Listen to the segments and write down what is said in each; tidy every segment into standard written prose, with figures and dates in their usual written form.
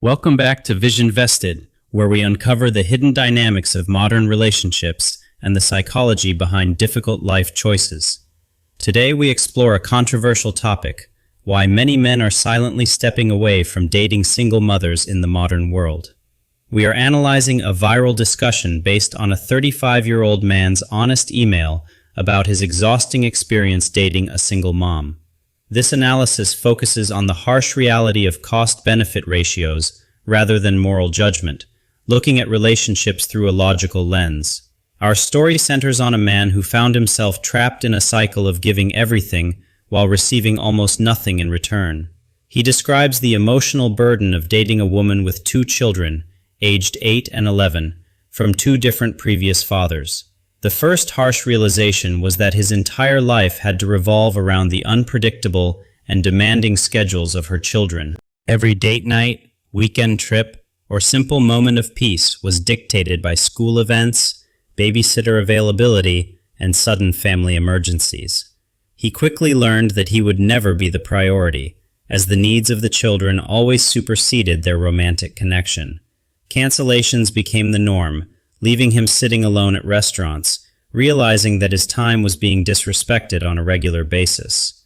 Welcome back to Vision Vested, where we uncover the hidden dynamics of modern relationships and the psychology behind difficult life choices. Today we explore a controversial topic: why many men are silently stepping away from dating single mothers in the modern world. We are analyzing a viral discussion based on a 35-year-old man's honest email about his exhausting experience dating a single mom. This analysis focuses on the harsh reality of cost-benefit ratios rather than moral judgment, looking at relationships through a logical lens. Our story centers on a man who found himself trapped in a cycle of giving everything while receiving almost nothing in return. He describes the emotional burden of dating a woman with 2 children, aged 8 and 11, from 2 different previous fathers. The first harsh realization was that his entire life had to revolve around the unpredictable and demanding schedules of her children. Every date night, weekend trip, or simple moment of peace was dictated by school events, babysitter availability, and sudden family emergencies. He quickly learned that he would never be the priority, as the needs of the children always superseded their romantic connection. Cancellations became the norm, leaving him sitting alone at restaurants, realizing that his time was being disrespected on a regular basis.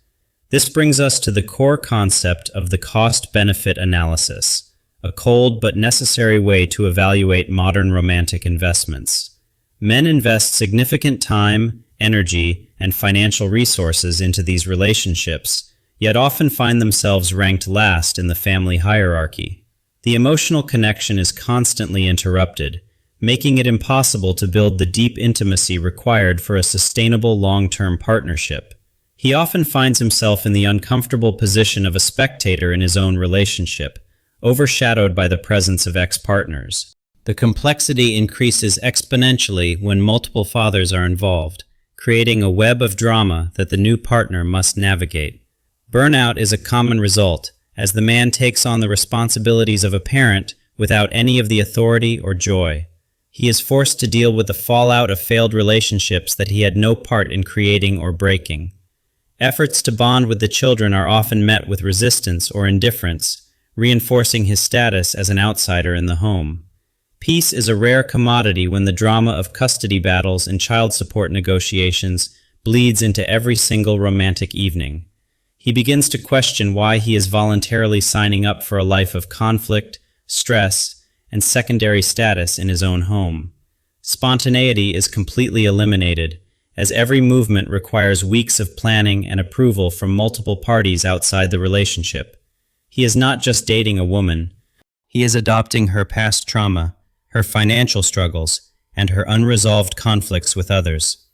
This brings us to the core concept of the cost-benefit analysis, a cold but necessary way to evaluate modern romantic investments. Men invest significant time, energy, and financial resources into these relationships, yet often find themselves ranked last in the family hierarchy. The emotional connection is constantly interrupted, making it impossible to build the deep intimacy required for a sustainable long-term partnership. He often finds himself in the uncomfortable position of a spectator in his own relationship, overshadowed by the presence of ex-partners. The complexity increases exponentially when multiple fathers are involved, creating a web of drama that the new partner must navigate. Burnout is a common result, as the man takes on the responsibilities of a parent without any of the authority or joy. He is forced to deal with the fallout of failed relationships that he had no part in creating or breaking. Efforts to bond with the children are often met with resistance or indifference, reinforcing his status as an outsider in the home. Peace is a rare commodity when the drama of custody battles and child support negotiations bleeds into every single romantic evening. He begins to question why he is voluntarily signing up for a life of conflict, stress, and secondary status in his own home. Spontaneity is completely eliminated, as every movement requires weeks of planning and approval from multiple parties outside the relationship. He is not just dating a woman. He is adopting her past trauma, her financial struggles, and her unresolved conflicts with others.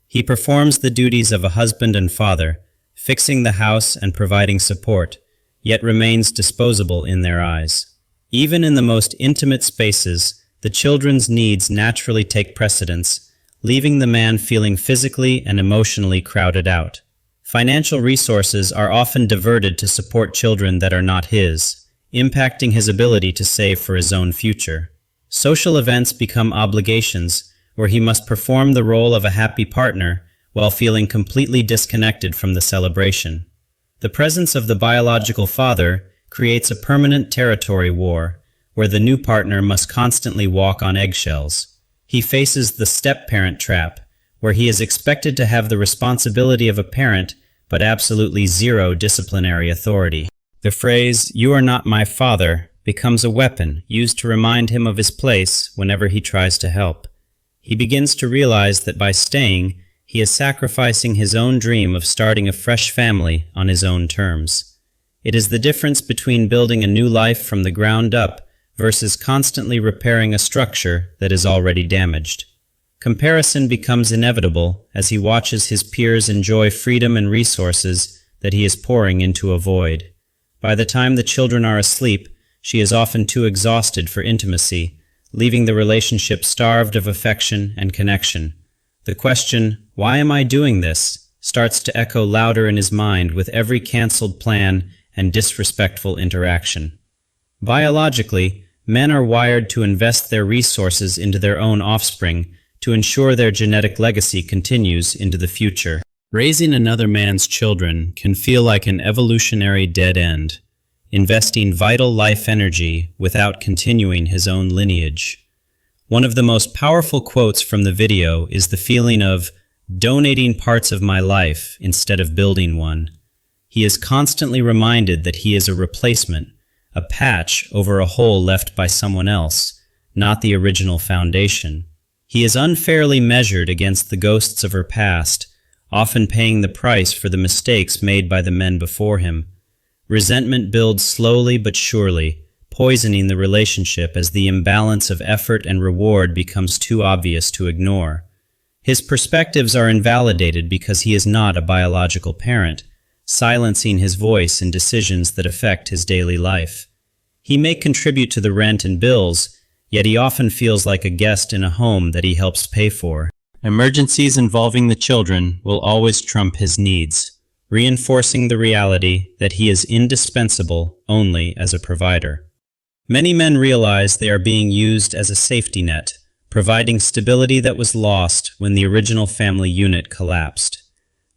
He performs the duties of a husband and father, fixing the house and providing support, yet remains disposable in their eyes. Even in the most intimate spaces, the children's needs naturally take precedence, leaving the man feeling physically and emotionally crowded out. Financial resources are often diverted to support children that are not his, impacting his ability to save for his own future. Social events become obligations, where he must perform the role of a happy partner while feeling completely disconnected from the celebration. The presence of the biological father creates a permanent territory war, where the new partner must constantly walk on eggshells. He faces the step-parent trap, where he is expected to have the responsibility of a parent, but absolutely zero disciplinary authority. The phrase, "You are not my father," becomes a weapon used to remind him of his place whenever he tries to help. He begins to realize that by staying, he is sacrificing his own dream of starting a fresh family on his own terms. It is the difference between building a new life from the ground up versus constantly repairing a structure that is already damaged. Comparison becomes inevitable as he watches his peers enjoy freedom and resources that he is pouring into a void. By the time the children are asleep, she is often too exhausted for intimacy, leaving the relationship starved of affection and connection. The question, "Why am I doing this?" starts to echo louder in his mind with every canceled plan and disrespectful interaction. Biologically, men are wired to invest their resources into their own offspring to ensure their genetic legacy continues into the future. Raising another man's children can feel like an evolutionary dead end. investing vital life energy without continuing his own lineage. One of the most powerful quotes from the video is the feeling of donating parts of my life instead of building one. He is constantly reminded that he is a replacement, a patch over a hole left by someone else, not the original foundation. He is unfairly measured against the ghosts of her past, often paying the price for the mistakes made by the men before him. Resentment builds slowly but surely, poisoning the relationship as the imbalance of effort and reward becomes too obvious to ignore. His perspectives are invalidated because he is not a biological parent, silencing his voice in decisions that affect his daily life. He may contribute to the rent and bills, yet he often feels like a guest in a home that he helps pay for. Emergencies involving the children will always trump his needs, reinforcing the reality that he is indispensable only as a provider. Many men realize they are being used as a safety net, providing stability that was lost when the original family unit collapsed.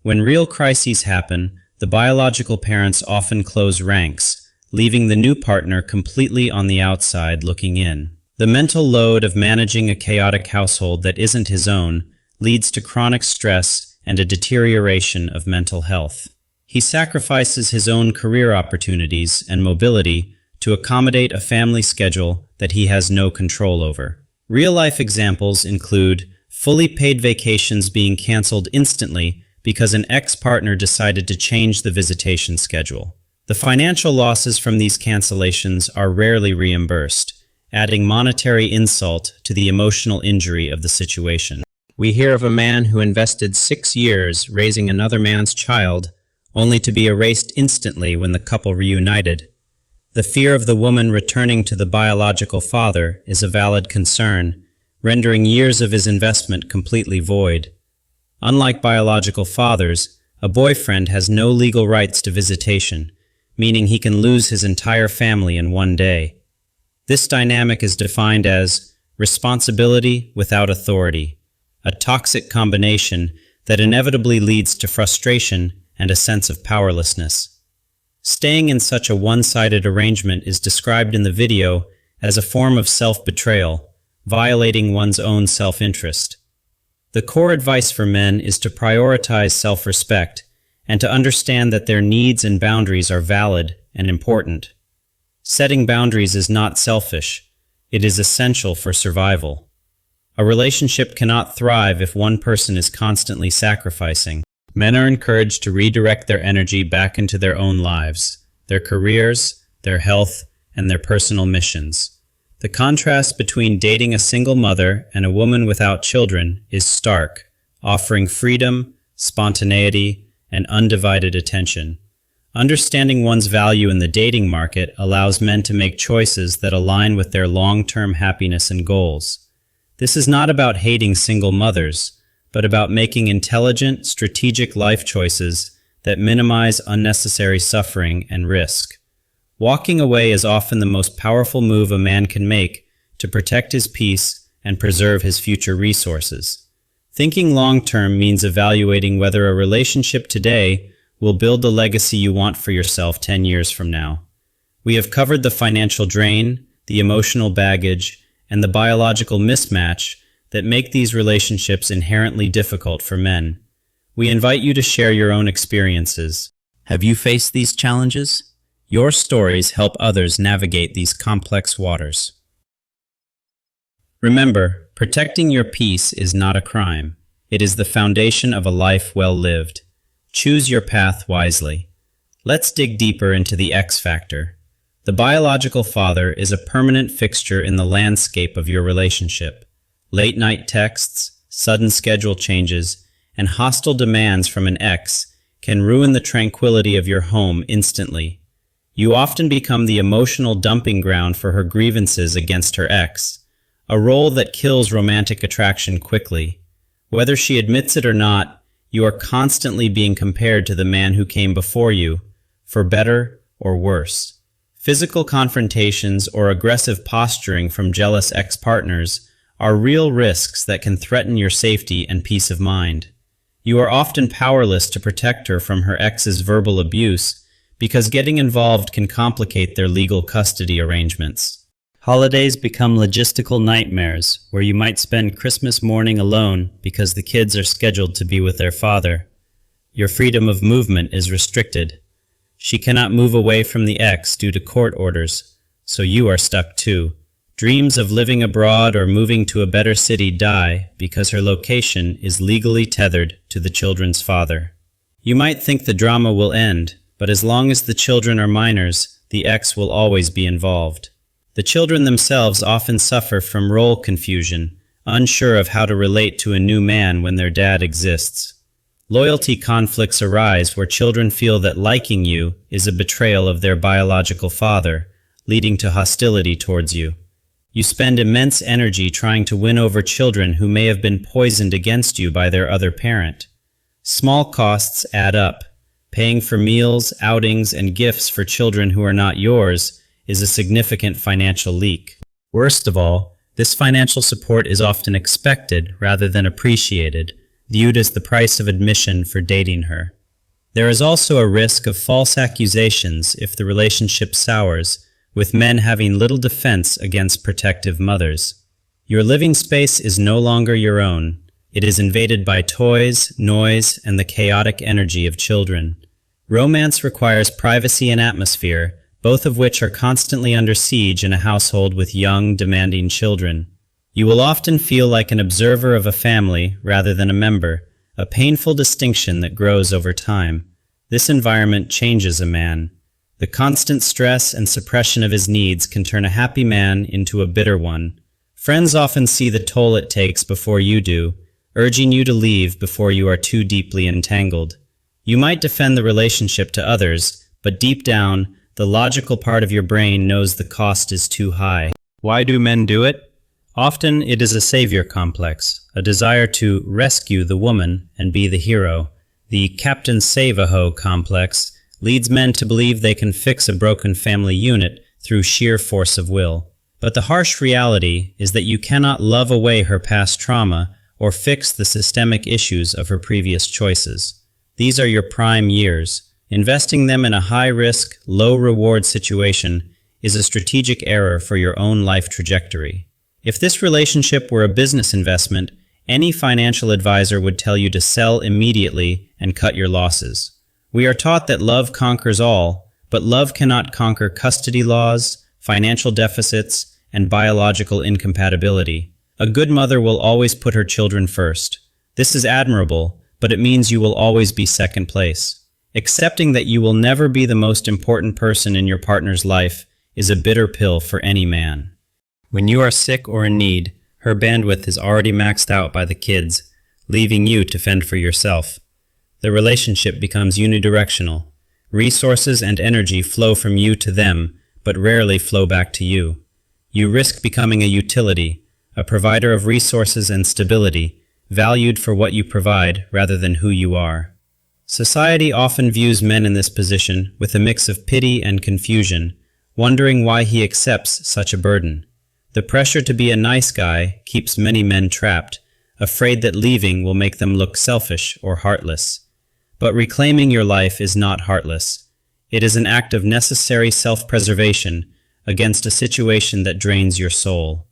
When real crises happen, the biological parents often close ranks, leaving the new partner completely on the outside looking in. The mental load of managing a chaotic household that isn't his own leads to chronic stress and a deterioration of mental health. He sacrifices his own career opportunities and mobility to accommodate a family schedule that he has no control over. Real-life examples include fully paid vacations being canceled instantly because an ex-partner decided to change the visitation schedule. The financial losses from these cancellations are rarely reimbursed, adding monetary insult to the emotional injury of the situation. We hear of a man who invested 6 years raising another man's child, only to be erased instantly when the couple reunited. The fear of the woman returning to the biological father is a valid concern, rendering years of his investment completely void. Unlike biological fathers, a boyfriend has no legal rights to visitation, meaning he can lose his entire family in one day. This dynamic is defined as responsibility without authority, a toxic combination that inevitably leads to frustration and a sense of powerlessness. Staying in such a one-sided arrangement is described in the video as a form of self-betrayal, violating one's own self-interest. The core advice for men is to prioritize self-respect and to understand that their needs and boundaries are valid and important. Setting boundaries is not selfish, it is essential for survival. A relationship cannot thrive if one person is constantly sacrificing. Men are encouraged to redirect their energy back into their own lives, their careers, their health, and their personal missions. The contrast between dating a single mother and a woman without children is stark, offering freedom, spontaneity, and undivided attention. Understanding one's value in the dating market allows men to make choices that align with their long-term happiness and goals. This is not about hating single mothers, but about making intelligent, strategic life choices that minimize unnecessary suffering and risk. Walking away is often the most powerful move a man can make to protect his peace and preserve his future resources. Thinking long-term means evaluating whether a relationship today will build the legacy you want for yourself 10 years from now. We have covered the financial drain, the emotional baggage, and the biological mismatch that make these relationships inherently difficult for men. We invite you to share your own experiences. Have you faced these challenges? Your stories help others navigate these complex waters. Remember, protecting your peace is not a crime. It is the foundation of a life well lived. Choose your path wisely. Let's dig deeper into the X factor. The biological father is a permanent fixture in the landscape of your relationship. Late-night texts, sudden schedule changes, and hostile demands from an ex can ruin the tranquility of your home instantly. You often become the emotional dumping ground for her grievances against her ex, a role that kills romantic attraction quickly. Whether she admits it or not, you are constantly being compared to the man who came before you, for better or worse. Physical confrontations or aggressive posturing from jealous ex-partners are real risks that can threaten your safety and peace of mind. You are often powerless to protect her from her ex's verbal abuse because getting involved can complicate their legal custody arrangements. Holidays become logistical nightmares, where you might spend Christmas morning alone because the kids are scheduled to be with their father. Your freedom of movement is restricted. She cannot move away from the ex due to court orders, so you are stuck too. Dreams of living abroad or moving to a better city die because her location is legally tethered to the children's father. You might think the drama will end, but as long as the children are minors, the ex will always be involved. The children themselves often suffer from role confusion, unsure of how to relate to a new man when their dad exists. Loyalty conflicts arise where children feel that liking you is a betrayal of their biological father, leading to hostility towards you. You spend immense energy trying to win over children who may have been poisoned against you by their other parent. Small costs add up. Paying for meals, outings, and gifts for children who are not yours is a significant financial leak. Worst of all, this financial support is often expected rather than appreciated, viewed as the price of admission for dating her. There is also a risk of false accusations if the relationship sours, with men having little defense against protective mothers. Your living space is no longer your own. It is invaded by toys, noise, and the chaotic energy of children. Romance requires privacy and atmosphere, both of which are constantly under siege in a household with young, demanding children. You will often feel like an observer of a family rather than a member, a painful distinction that grows over time. This environment changes a man. The constant stress and suppression of his needs can turn a happy man into a bitter one. Friends often see the toll it takes before you do, urging you to leave before you are too deeply entangled. You might defend the relationship to others, but deep down, the logical part of your brain knows the cost is too high. Why do men do it? Often it is a savior complex, a desire to rescue the woman and be the hero. The Captain Save-A-Ho complex leads men to believe they can fix a broken family unit through sheer force of will. But the harsh reality is that you cannot love away her past trauma or fix the systemic issues of her previous choices. These are your prime years. Investing them in a high-risk, low-reward situation is a strategic error for your own life trajectory. If this relationship were a business investment, any financial advisor would tell you to sell immediately and cut your losses. We are taught that love conquers all, but love cannot conquer custody laws, financial deficits, and biological incompatibility. A good mother will always put her children first. This is admirable, but it means you will always be second place. Accepting that you will never be the most important person in your partner's life is a bitter pill for any man. When you are sick or in need, her bandwidth is already maxed out by the kids, leaving you to fend for yourself. The relationship becomes unidirectional. Resources and energy flow from you to them, but rarely flow back to you. You risk becoming a utility, a provider of resources and stability, valued for what you provide rather than who you are. Society often views men in this position with a mix of pity and confusion, wondering why he accepts such a burden. The pressure to be a nice guy keeps many men trapped, afraid that leaving will make them look selfish or heartless. But reclaiming your life is not heartless. It is an act of necessary self-preservation against a situation that drains your soul.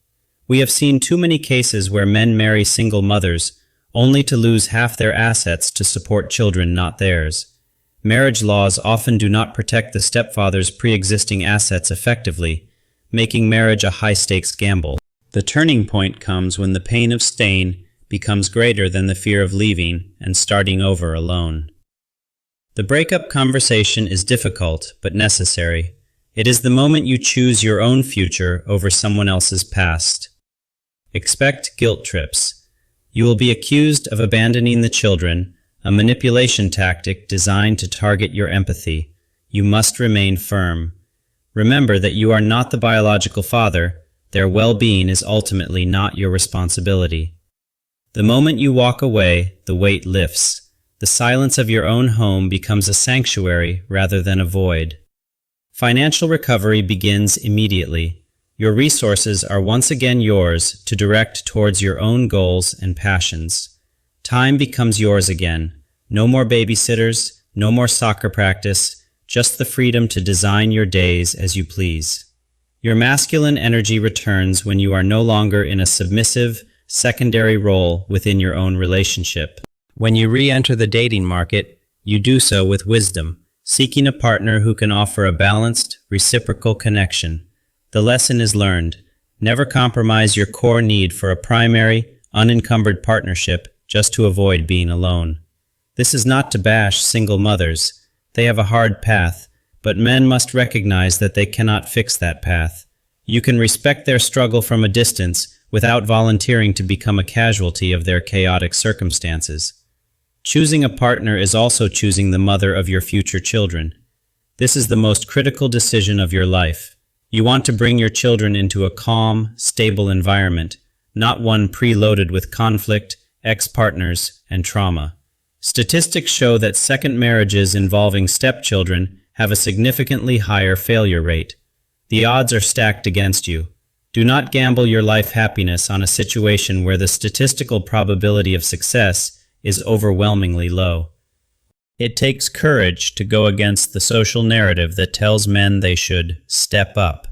We have seen too many cases where men marry single mothers only to lose half their assets to support children not theirs. Marriage laws often do not protect the stepfather's pre-existing assets effectively, making marriage a high-stakes gamble. The turning point comes when the pain of staying becomes greater than the fear of leaving and starting over alone. The breakup conversation is difficult but necessary. It is the moment you choose your own future over someone else's past. Expect guilt trips. You will be accused of abandoning the children, a manipulation tactic designed to target your empathy. You must remain firm. Remember that you are not the biological father. Their well-being is ultimately not your responsibility. The moment you walk away, the weight lifts. The silence of your own home becomes a sanctuary rather than a void. Financial recovery begins immediately. Your resources are once again yours to direct towards your own goals and passions. Time becomes yours again. No more babysitters, no more soccer practice, just the freedom to design your days as you please. Your masculine energy returns when you are no longer in a submissive, secondary role within your own relationship. When you re-enter the dating market, you do so with wisdom, seeking a partner who can offer a balanced, reciprocal connection. The lesson is learned. Never compromise your core need for a primary, unencumbered partnership just to avoid being alone. This is not to bash single mothers. They have a hard path, but men must recognize that they cannot fix that path. You can respect their struggle from a distance without volunteering to become a casualty of their chaotic circumstances. Choosing a partner is also choosing the mother of your future children. This is the most critical decision of your life. You want to bring your children into a calm, stable environment, not one preloaded with conflict, ex-partners, and trauma. Statistics show that second marriages involving stepchildren have a significantly higher failure rate. The odds are stacked against you. Do not gamble your life happiness on a situation where the statistical probability of success is overwhelmingly low. It takes courage to go against the social narrative that tells men they should step up.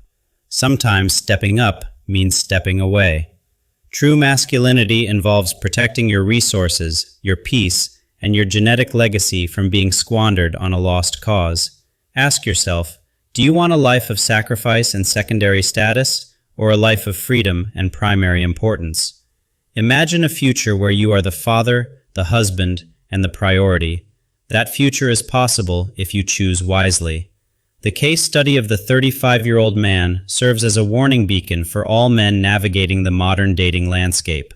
Sometimes stepping up means stepping away. True masculinity involves protecting your resources, your peace, and your genetic legacy from being squandered on a lost cause. Ask yourself, do you want a life of sacrifice and secondary status, or a life of freedom and primary importance? Imagine a future where you are the father, the husband, and the priority. That future is possible if you choose wisely. The case study of the 35-year-old man serves as a warning beacon for all men navigating the modern dating landscape.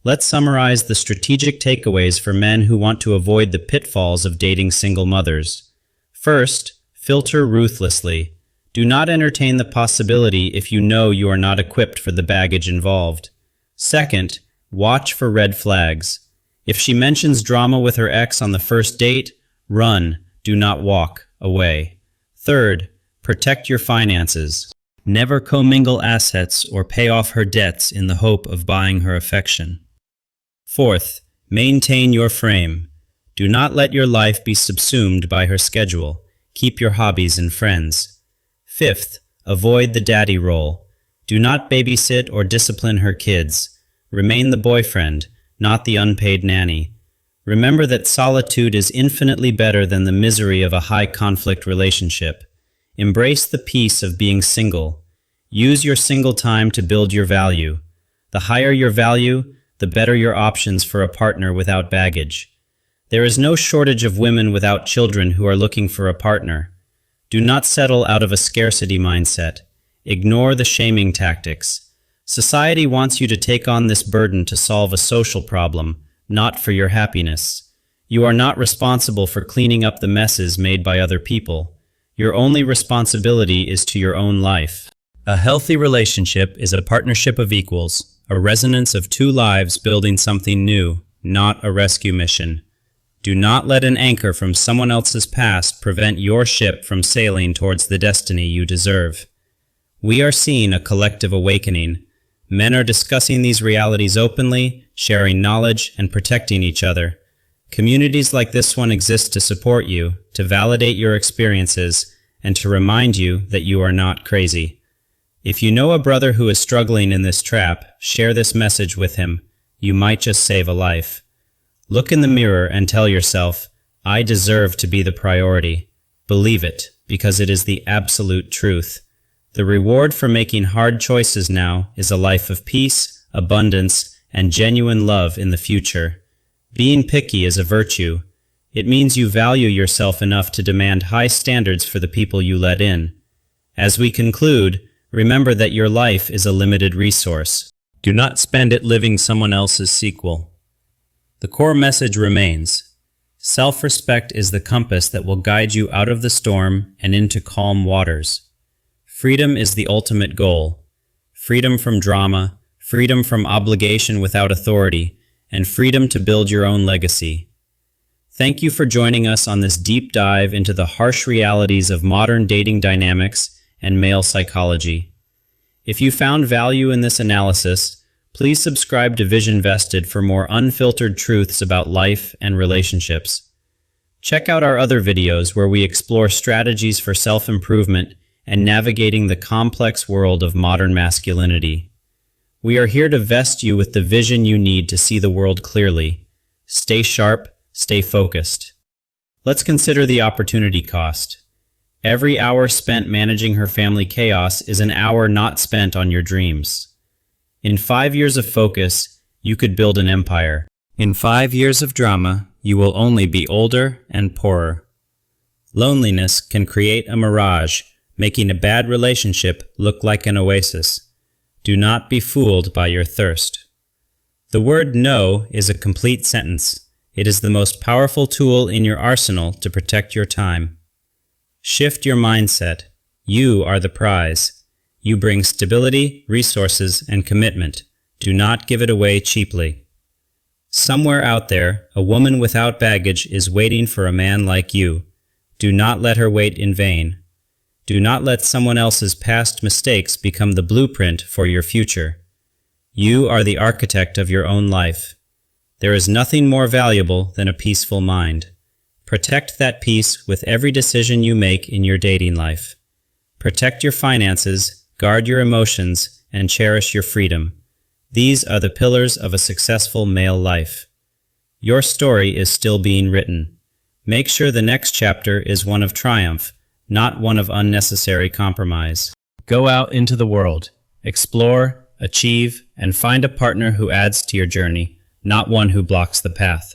Let's summarize the strategic takeaways for men who want to avoid the pitfalls of dating single mothers. First, filter ruthlessly. Do not entertain the possibility if you know you are not equipped for the baggage involved. Second, watch for red flags. If she mentions drama with her ex on the first date, run, do not walk away. Third, protect your finances. Never commingle assets or pay off her debts in the hope of buying her affection. Fourth, maintain your frame. Do not let your life be subsumed by her schedule. Keep your hobbies and friends. Fifth, avoid the daddy role. Do not babysit or discipline her kids. Remain the boyfriend, not the unpaid nanny. Remember that solitude is infinitely better than the misery of a high-conflict relationship. Embrace the peace of being single. Use your single time to build your value. The higher your value, the better your options for a partner without baggage. There is no shortage of women without children who are looking for a partner. Do not settle out of a scarcity mindset. Ignore the shaming tactics. Society wants you to take on this burden to solve a social problem, not for your happiness. You are not responsible for cleaning up the messes made by other people. Your only responsibility is to your own life. A healthy relationship is a partnership of equals, a resonance of two lives building something new, not a rescue mission. Do not let an anchor from someone else's past prevent your ship from sailing towards the destiny you deserve. We are seeing a collective awakening. Men are discussing these realities openly, sharing knowledge, and protecting each other. Communities like this one exist to support you, to validate your experiences, and to remind you that you are not crazy. If you know a brother who is struggling in this trap, share this message with him. You might just save a life. Look in the mirror and tell yourself, I deserve to be the priority. Believe it, because it is the absolute truth. The reward for making hard choices now is a life of peace, abundance, and genuine love in the future. Being picky is a virtue. It means you value yourself enough to demand high standards for the people you let in. As we conclude, remember that your life is a limited resource. Do not spend it living someone else's sequel. The core message remains. Self-respect is the compass that will guide you out of the storm and into calm waters. Freedom is the ultimate goal. Freedom from drama, freedom from obligation without authority, and freedom to build your own legacy. Thank you for joining us on this deep dive into the harsh realities of modern dating dynamics and male psychology. If you found value in this analysis, please subscribe to Vision Vested for more unfiltered truths about life and relationships. Check out our other videos where we explore strategies for self-improvement and navigating the complex world of modern masculinity. We are here to vest you with the vision you need to see the world clearly. Stay sharp, stay focused. Let's consider the opportunity cost. Every hour spent managing her family chaos is an hour not spent on your dreams. In 5 years of focus, you could build an empire. In 5 years of drama, you will only be older and poorer. Loneliness can create a mirage, making a bad relationship look like an oasis. Do not be fooled by your thirst. The word no is a complete sentence. It is the most powerful tool in your arsenal to protect your time. Shift your mindset. You are the prize. You bring stability, resources, and commitment. Do not give it away cheaply. Somewhere out there, a woman without baggage is waiting for a man like you. Do not let her wait in vain. Do not let someone else's past mistakes become the blueprint for your future. You are the architect of your own life. There is nothing more valuable than a peaceful mind. Protect that peace with every decision you make in your dating life. Protect your finances, guard your emotions, and cherish your freedom. These are the pillars of a successful male life. Your story is still being written. Make sure the next chapter is one of triumph, not one of unnecessary compromise. Go out into the world, explore, achieve, and find a partner who adds to your journey, not one who blocks the path.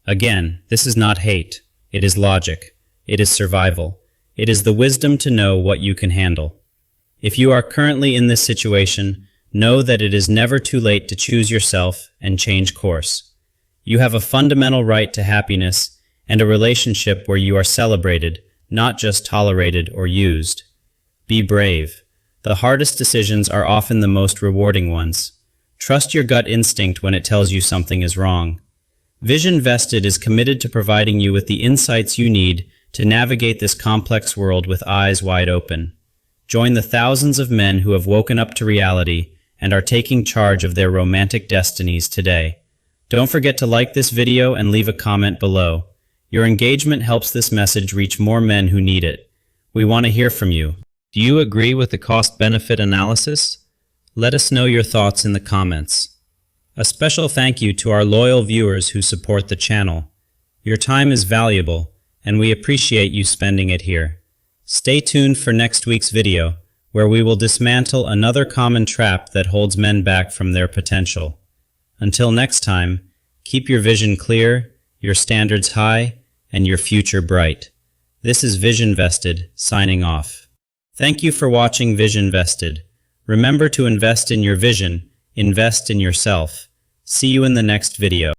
Again, this is not hate. It is logic. It is survival. It is the wisdom to know what you can handle. If you are currently in this situation, know that it is never too late to choose yourself and change course. You have a fundamental right to happiness and a relationship where you are celebrated, not just tolerated or used. Be brave. The hardest decisions are often the most rewarding ones. Trust your gut instinct when it tells you something is wrong. Vision Vested is committed to providing you with the insights you need to navigate this complex world with eyes wide open. Join the thousands of men who have woken up to reality and are taking charge of their romantic destinies today. Don't forget to like this video and leave a comment below. Your engagement helps this message reach more men who need it. We want to hear from you. Do you agree with the cost-benefit analysis? Let us know your thoughts in the comments. A special thank you to our loyal viewers who support the channel. Your time is valuable, and we appreciate you spending it here. Stay tuned for next week's video, where we will dismantle another common trap that holds men back from their potential. Until next time, keep your vision clear, your standards high, and your future bright. This is Vision Vested, signing off. Thank you for watching Vision Vested. Remember to invest in your vision, invest in yourself. See you in the next video.